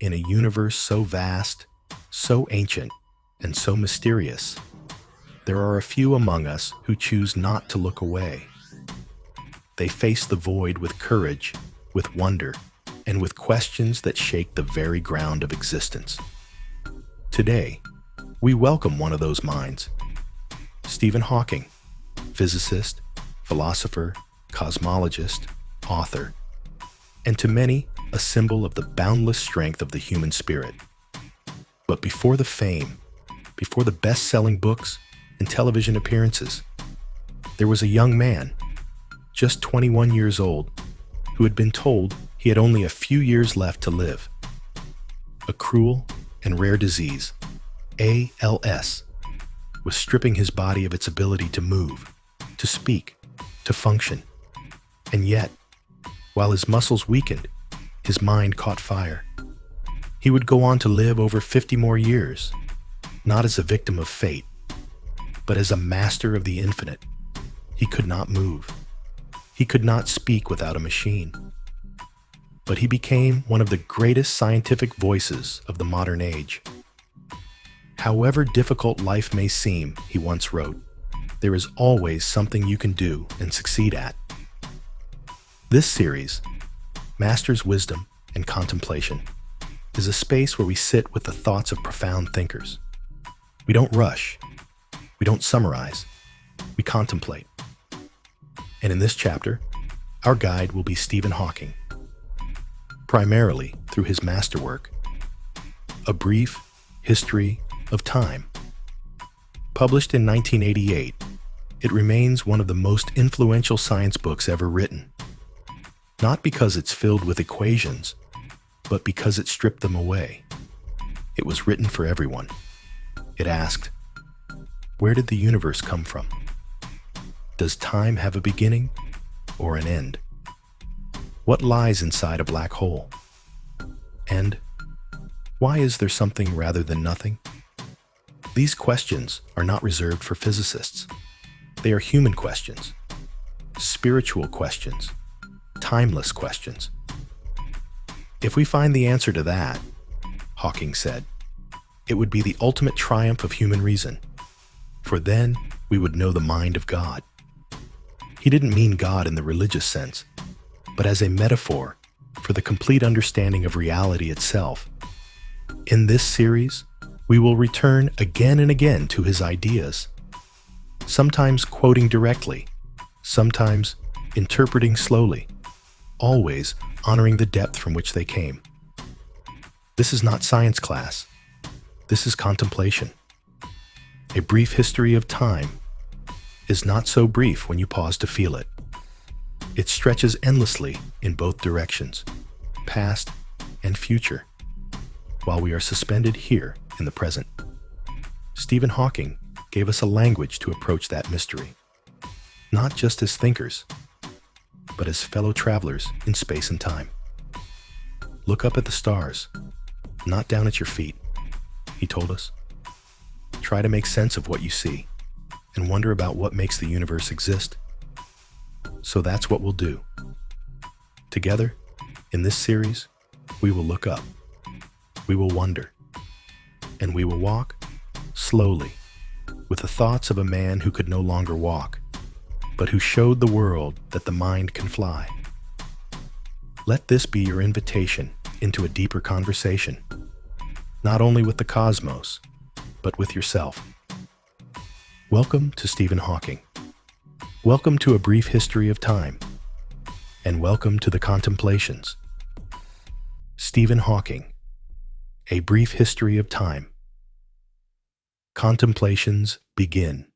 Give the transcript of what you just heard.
in a universe so vast, so ancient, and so mysterious, there are a few among us who choose not to look away. They face the void with courage, with wonder, and with questions that shake the very ground of existence. Today, we welcome one of those minds, Stephen Hawking, physicist, philosopher, cosmologist, author, and to many, a symbol of the boundless strength of the human spirit. But before the fame, before the best-selling books and television appearances, there was a young man, just 21 years old, who had been told he had only a few years left to live. A cruel and rare disease, ALS, was stripping his body of its ability to move, to speak, to function. And yet, while his muscles weakened, his mind caught fire. He would go on to live over 50 more years, not as a victim of fate, but as a master of the infinite. He could not move. He could not speak without a machine. But he became one of the greatest scientific voices of the modern age. However difficult life may seem, he once wrote, there is always something you can do and succeed at. This series, Master's Wisdom and Contemplation, is a space where we sit with the thoughts of profound thinkers. We don't rush. We don't summarize. We contemplate. And in this chapter, our guide will be Stephen Hawking, primarily through his masterwork, A Brief History of Time. Published in 1988, it remains one of the most influential science books ever written. Not because it's filled with equations, but because it stripped them away. It was written for everyone. It asked, where did the universe come from? Does time have a beginning or an end? What lies inside a black hole? And why is there something rather than nothing? These questions are not reserved for physicists. They are human questions, spiritual questions, timeless questions. If we find the answer to that, Hawking said, it would be the ultimate triumph of human reason, for then we would know the mind of God. He didn't mean God in the religious sense, but as a metaphor for the complete understanding of reality itself. In this series, we will return again and again to his ideas, sometimes quoting directly, sometimes interpreting slowly, always honoring the depth from which they came. This is not science class. This is contemplation. A brief history of time is not so brief when you pause to feel it. It stretches endlessly in both directions, past and future, while we are suspended here in the present. Stephen Hawking gave us a language to approach that mystery, not just as thinkers, but as fellow travelers in space and time. Look up at the stars, not down at your feet, he told us. Try to make sense of what you see and wonder about what makes the universe exist. So that's what we'll do. Together, in this series, we will look up, we will wonder, and we will walk slowly with the thoughts of a man who could no longer walk, but who showed the world that the mind can fly. Let this be your invitation into a deeper conversation, not only with the cosmos, but with yourself. Welcome to Stephen Hawking. Welcome to A Brief History of Time. And welcome to the Contemplations. Stephen Hawking, A Brief History of Time. Contemplations begin.